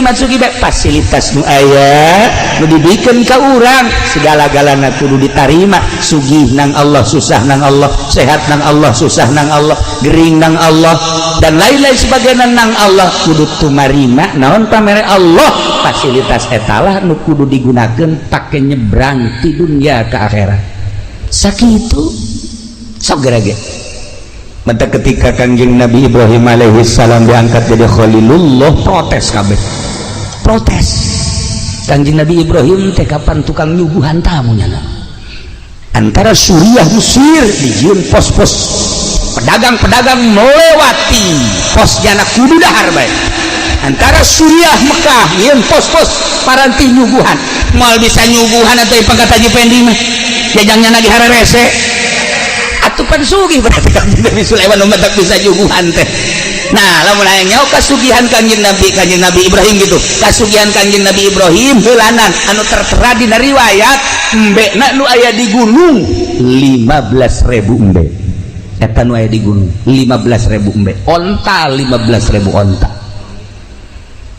mah sugih fasilitas nu aya nu dibikeun ka urang segala-galana kudu ditarima. Sugih nang Allah, susah nang Allah, sehat nang Allah, susah nang Allah, gering nang Allah, dan lain-lain sebagainya nang Allah kudu tumarima. Naon pamere Allah, fasilitas etalah nu kudu digunakeun pake nyebrang ti dunia ke akhirat. Sakitu sok gerage. Mata ketika Kanjeng Nabi Ibrahim alaihissalam diangkat jadi Khalilullah, protes kabeh. Protes. Kanjeng Nabi Ibrahim teh kapan tukang nyuguhan tamunya na. Antara Suriah Mesir dijieun pos-pos pedagang-pedagang melewati pos jana kudu dahar bae. Antara Suriah Mekah nyieun pos-pos paranti nyuguhan. Moal bisa nyuguhan atuh pangkat Haji Pendi mah. Jajangnya lagi hararese. Atupan sugih berarti Kanjeng Nabi Sulaiman umat tak bisa nyuguhan teh. Nah, lamun aya nyaho kasugihan Kanjeng Nabi Ibrahim gitu. Kasugihan Kanjeng Nabi Ibrahim heulanan anu tertera dina riwayat embena nu aya di gunung 15.000 embe. Eta nu aya di gunung 15.000 embe. Onta 15.000 onta.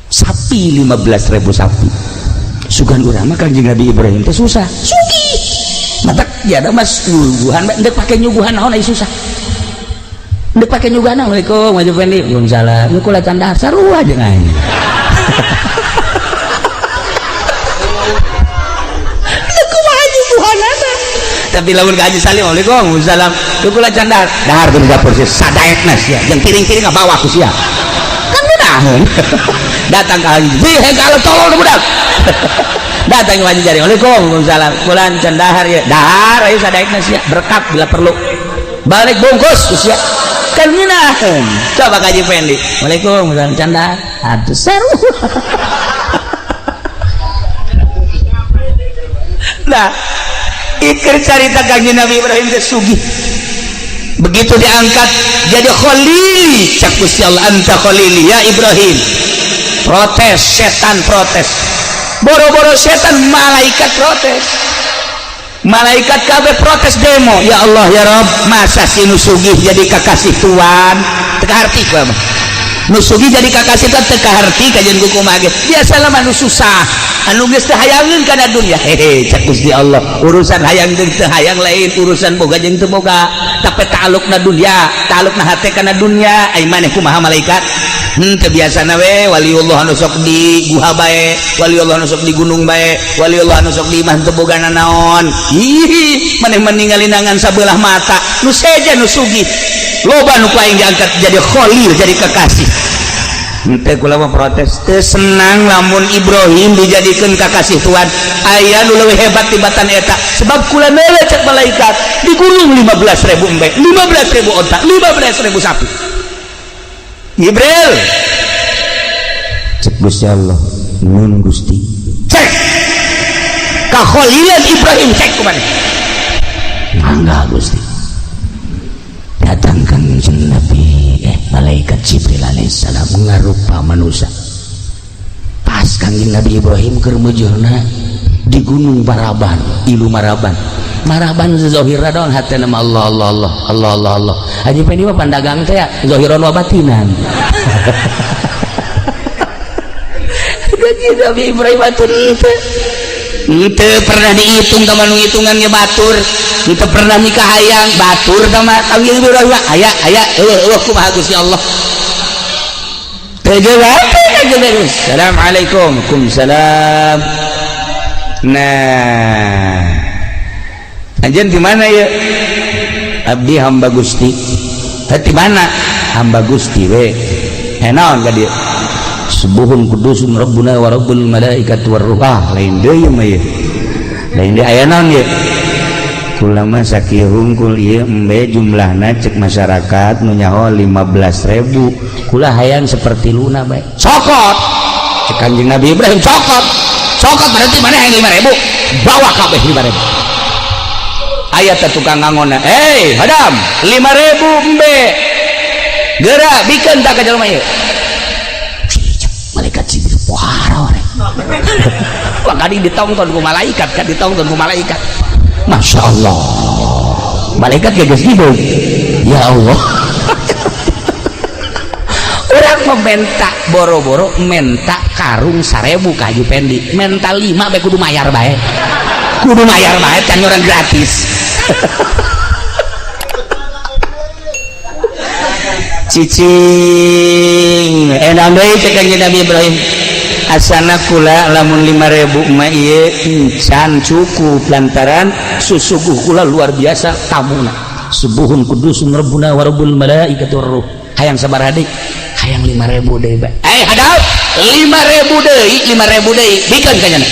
Sapi 15.000 sapi. Sugan urang mah Kanjeng Nabi Ibrahim teh susah. Sugih. Matak ya ada mas nyuguhan ndek pake nyuguhan naon ai susah. Ndek pake nyuguhan. Assalamualaikum Haji Pendi. Waalaikumsalam. Nu kula tanda sarua jeung aing. Ndek kumaha nyuguhanana. Tapi lamun ka Haji Salim, waalaikumsalam. Nu kula candar dahar teu dapur sia sadaekna sia jeung piring-piring bawa ku sia. Kan benaheun. Datang ka Haji. Heh kalau tolong budak. Datang ke Haji Jari, waalaikumsalam. Kulan can dahar ya, dahar ayo sadaekna sia berkat bila perlu. Balik bungkus ku sia. Kan ngeunaheun. Coba ka Haji Pendi. Waalaikumsalam can dahar. Atuh seru. Nah, ikir cerita Kanjeng Nabi Ibrahim teh sugih. Begitu diangkat jadi khalil, cak Gusti Allah, anta khalili ya Ibrahim. Protes, setan protes. Boro-boro setan, malaikat protes. Malaikat kabeh protes demo. Ya Allah ya Rabb, masa si nusugih jadi kakasih Tuhan teka harti ku mah. Nusugih jadi kakasih Tuhan teka harti kajian ku kumaha ge. Biasalah mah nu susah. Anu geus teu hayangeun kana dunya. Hehe, cak Gusti Allah, urusan hayang jeung teu hayang lain, urusan boga jeung teu boga. Tapi ta'alluqna dunya, ta'alluqna hate kana dunya. Ai maneh kumaha malaikat? Teu biasana we waliullah anu sok di guha bae, waliullah anu sok di gunung bae, waliullah anu sok di imah teu bogana naon. Ih, maneh meninggalin nangan sabelah mata. Nu seja nu sugih. Loba nu ku aing diangkat jadi khalil, jadi kekasih. Henteu kula mah protes. Teu senang lamun Ibrahim dijadikeun kakasih Tuhan. Aya nu leuwih hebat tibatan eta. Sebab kula neule cek malaikat di gunung 15.000 embe, 15.000 onta, 15.000 sapi. Jibril cek Gusti Allah, nun Gusti, cek kakholilan Ibrahim, cek kemana? Mangga Gusti. Datangkan Nabi malaikat Jibril alaihissalam ngarupa manusia. Pas Kanjeng Nabi Ibrahim keur mujurna di gunung Maraban, ilu Maraban. Maraban zahirna doang hati nama Allah Allah Allah Allah Allah Allah. Haji Pendi mah pandagang teh ya zahiran wa batinan. Kanjeng Nabi Ibrahim atur itu pernah dihitung sama hitungan ge batur. Itu pernah nikah hayang batur sama Kanjeng Ibrahim aya kumaha Gusti Allah. Teu jawab Kanjeng Nabi. Assalamualaikum. Waalaikumsalam. Nah, anjen di mana ya? Abdi hamba Gusti. Di mana? Hamba Gusti we. Naon ka dieu? Subuhun kudusun Rabbuna wa Rabbul malaikati war ruh. Lain deui mah ye. Lain deui aya naon ye? Kula mah sakieu hungkul ieu embe jumlahna cek masyarakat nu nyaho 15.000. Kula hayang seperti luna bae. Sokot. Cek Kanjeng Nabi Ibrahim sokot. Sokot berarti mana yang 5.000 bawa kabeh 5.000 ayat tukang ngangona hadam 5.000 embe gerak bikin tak ke jelema ieu malaikat Jibril pohara we wah kadi ditongton ku malaikat Masya Allah malaikat geus hidup ya Allah orang urang mau menta boro-boro menta karung 1000 ka Haji Pendi, menta 5 bae kudu mayar bae can orang gratis. Cicing enak deui cek Kanjeng Nabi Ibrahim, asana kula lamun 5.000 mah ieu encan cukup lantaran susuguh kula luar biasa tamuna. Subuhun kudusun rabbuna wa rabbul malaikati war ruh. Hayang sabaraha deui? Hayang 5.000 deui bae. Hadap 5.000 deui bikeun kanyana.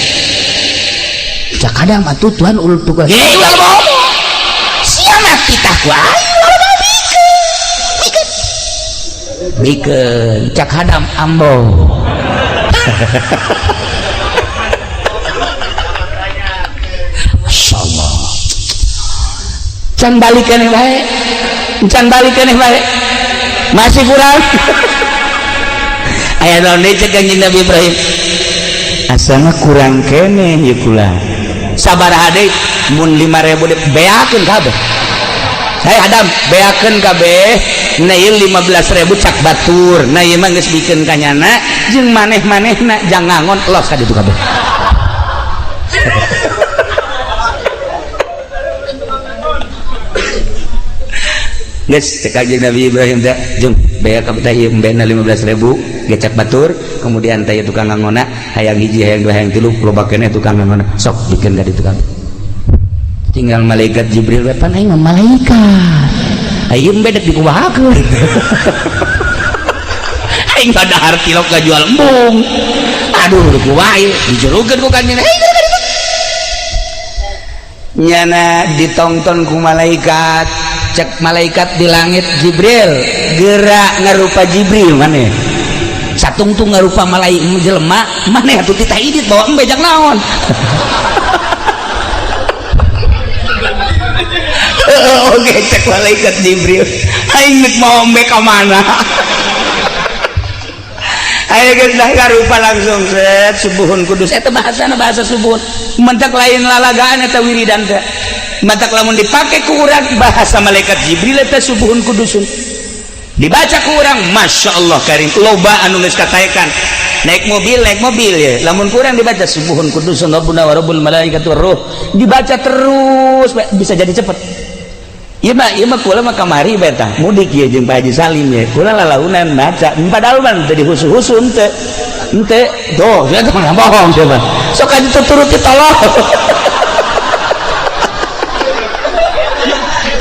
Cak kadang atuh Tuhan ulah tugas. Ulah ngomong. Sia mah titah ku bikeun cak hadam ambo. Masyaallah can balik keneh bae masih kurang. Aya naon deui cek Kanjeng Nabi Ibrahim, asana kurang keneh ieu kula sabaraha deui mun 5.000 deui beakeun kabeh. Saya hadam beakeun kabeh na ieu 15.000 cak batur, na ieu mah geus bikeun kanyana jeung maneh-manehna jang ngangon los ka ditu kabeh. Geus Kanjeng Nabi Ibrahim teh jeung bea kabeh teh ieu mbena 15.000 ge cak batur, kemudian teh tukang ngangonna hayang hiji hayang dua hayang tilu loba keneh tukang ngangonna sok bikeun ka ditu kabeh. Tinggal malaikat Jibril we pan aing malaikat aing bedek dikuwahakeun. Aing badahar tilok jual embung, aduh dikuwahi dijerugeun ku Kanjeng nyana ditongton ku malaikat. Cek malaikat di langit Jibril gerak ngarupa Jibril maneh satungtung ngarupa malaikat jelema maneh atuh titah idit bawa embejak naon. Oke cek malaikat Jibril aing geus mau ombe ka mana. Aing geus ngarupa langsung set subuhun kudus eta bahasana bahasa subuhun mentak lain lalagaan eta wiridan teh mantak lamun dipake ku urang bahasa malaikat Jibril eta subuhun kudusun dibaca ku urang Masya Allah karim loba anu geus kataekan naik mobil ya lamun kurang dibaca subuhun kudusun rabbuna wa rabbul malaikati war ruh dibaca terus bisa jadi cepet. Ieu mah kula mah kamari beta mudik ieu jeung Pak Haji Salim ya kula lalaunan baca padahal mah teu dihusu-husu henteu doh saya teh mah bohong coba sok atuh tuturuti tolong.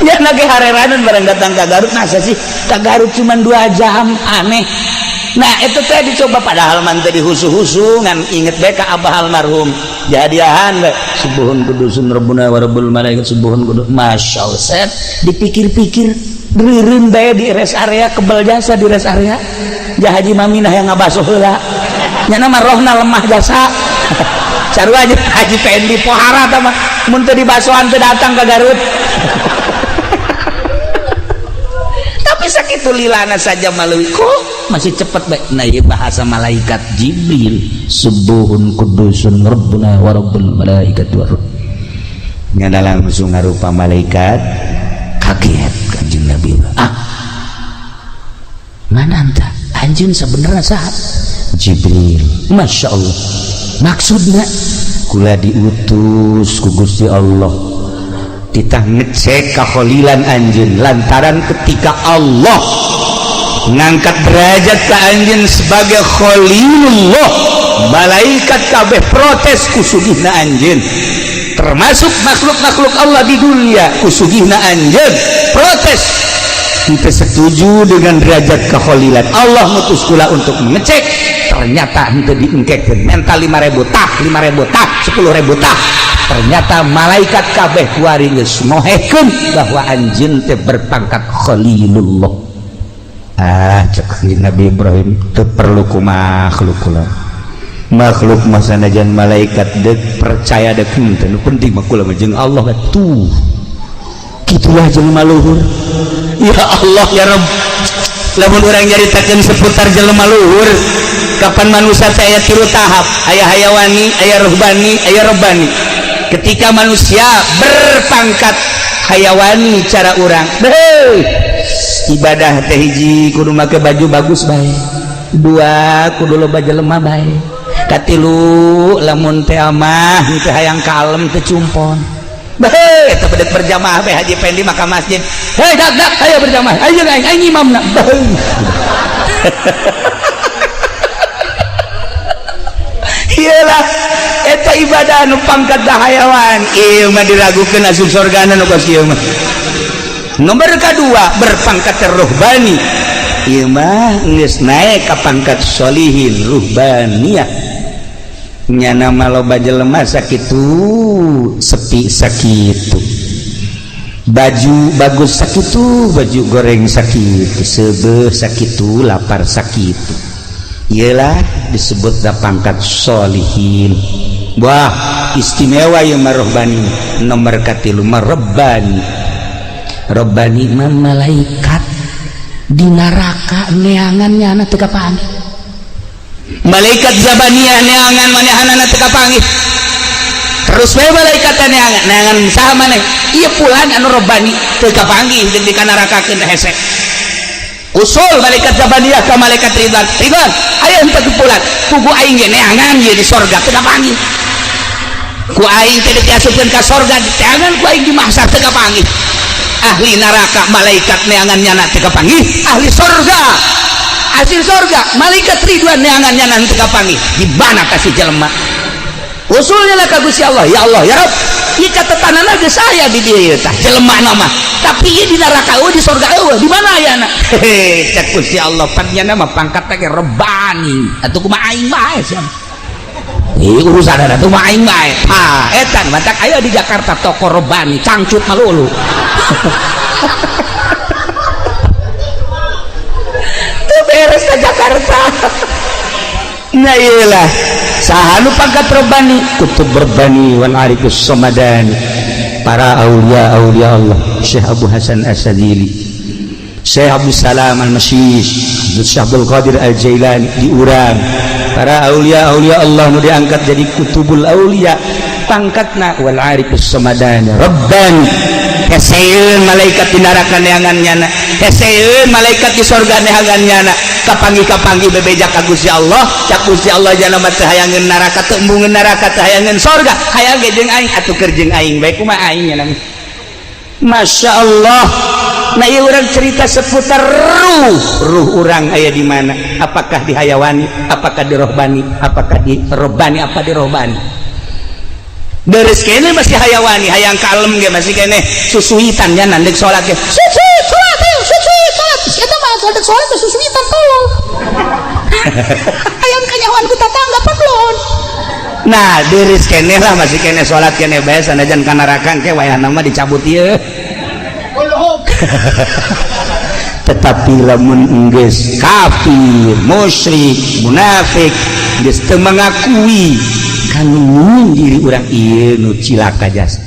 Ya nage hareranan barang datang ke Garut nasa sih ke Garut cuma 2 jam aneh. Nah itu teh dicoba padahal man teh dihusu-husu ngan inget bae ka abah almarhum jadian bae subuhun kudusun rabbuna wa rabbul malaikat subuhun kudus Masya Allah set dipikir-pikir diririn bae di rest area kebal jasa di rest area jah Haji Maminah yang ngabasuh heula nyana mah rohna lemah jasa sarua aja Haji Pendi pohara tah mah mun teu dibasohan teu datang ke Garut. Tapi sakitu lilana saja melalui kok masih cepat baik. Nah ieu bahasa malaikat Jibril subuhun kudusun rabbuna wa rabbul malaikati war ruh nyana langsung ngarupa malaikat kaget Kanjeng Nabi mana anta anjeun sebenarnya saha Jibril. Masya Allah maksudnya kula diutus ku Gusti Allah titah ngecek kakholilan anjeun lantaran ketika Allah ngangkat derajat ka anjeun sebagai khalilullah malaikat kabeh protes kusugihna anjeun termasuk makhluk-makhluk Allah di dunia kusugihna anjeun protes kita setuju dengan derajat kekhalilan Allah mutus kula untuk mengecek ternyata henteu diengkekeun mental 5.000 tah 5.000 tah 10.000 tah ternyata malaikat kabeh kuari geus mohekeun bahwa anjeun teh berpangkat khalilullah. Cek Nabi Ibrahim teu perlu ku makhluk kula makhluk mah sanajan malaikat deuk percaya deuk henteu nu penting mah kula jeung Allah tuh kitulah jelema luhur. Ya Allah ya Rabb lamun urang nyaritakeun seputar jelema luhur kapan manusia teh aya 3 tahap aya hayawani aya ruhbani aya rabbani. Ketika manusia berpangkat hayawani cara urang ibadah teh hiji kudu make baju bagus bae dua kudu loba jelema bae katilu lamun teh amah teu hayang kalem teu cumpon bae eta bedek berjamaah bae Haji Pendi maka masjid hei dak ayo berjamaah ayo aing imamna bae iyalah eta ibadah anu pangkat da hayawan ieu mah diragukeun asup sorgana nu kos ieu mah nomor kedua berpangkat ruhbani ieu mah geus naek ka pangkat sholihin ruhbaniyah nya nama loba jelema sakitu sepi sakitu baju bagus sakitu baju goreng sakitu seubeuh sakitu lapar sakitu iyalah disebut da pangkat sholihin wah istimewa ieu mah ruhbani nomor katilu mah rabbani rabbani mah malaikat di neraka neangannya anak teu kapanggih malaikat zabaniyah neangan manehanana teu kapanggih terus bae malaikat neangan saha maneh ieu pulan anu rabbani teu kapanggih jeung dikanarakakeun hese usul malaikat zabaniyah ka malaikat ridwan aya henteu pulan kugu aing ge neangan ieu di sorga teu kapanggih ku aing teh diasupkeun ka sorga diteangan ku aing di mahsyar teu kapanggih ahli neraka malaikat neangannya nanti kapanggih ahli sorga hasil sorga malaikat ridwan neangannya nanti kapanggih di mana kasih jelema usulnya lah ka Gusti Allah ya Allah ya Rabb ieu catetanana geus aya di dieu tah jelema nama tapi ieu di neraka eueuh di sorga eueuh di mana ayana cek Gusti Allah panjenengan mah pangkat teh rebani atuh kumaha aing bae sia urusan ada tuh main bae etan matak ayo di Jakarta toko rebani cangcut malulu tuh beres ke Jakarta nah iyalah sahanu pangkat rebani kutub berbani wal arifus somadani para aulia Allah Syekh Abu Hasan As-Sadili Syekh Abdul Salam Al-Masyish Syekh Abdul Qadir Al-Jailani diurang para aulia Allah nu diangkat jadi kutubul aulia pangkatna wal arifus samadana rabbani heseun malaikat di neraka neangannyana heseun malaikat di sorga neangannyana kapanggih bebeja ka Gusti Allah cak Gusti Allah jana mah teu hayangeun neraka teu embungeun neraka teu hayangeun sorga hayang ge jeung aing atuh keur jeung aing bae kumaha aing nya Masya Allah. Nah ieu urang cerita seputar ruh urang aya di mana, apakah di hayawani, apakah di rohbani, apakah di robbani, apa di rohbani. Beres kene masih hayawani, hayang kalem ge masih kene susuitan nya nandek salat ge. Salat eta mah nandek salat susuitan tolong. Hayang kanyawan ku tatangga paklon. Nah beres kene lah masih kene salat kene bae sanajan ka neraka ke wayahna mah dicabut ieu. Tetapi lamun enggeus kafir, musyrik, munafik, geus teu mangakui kanu diri urang ieu nu cilaka jas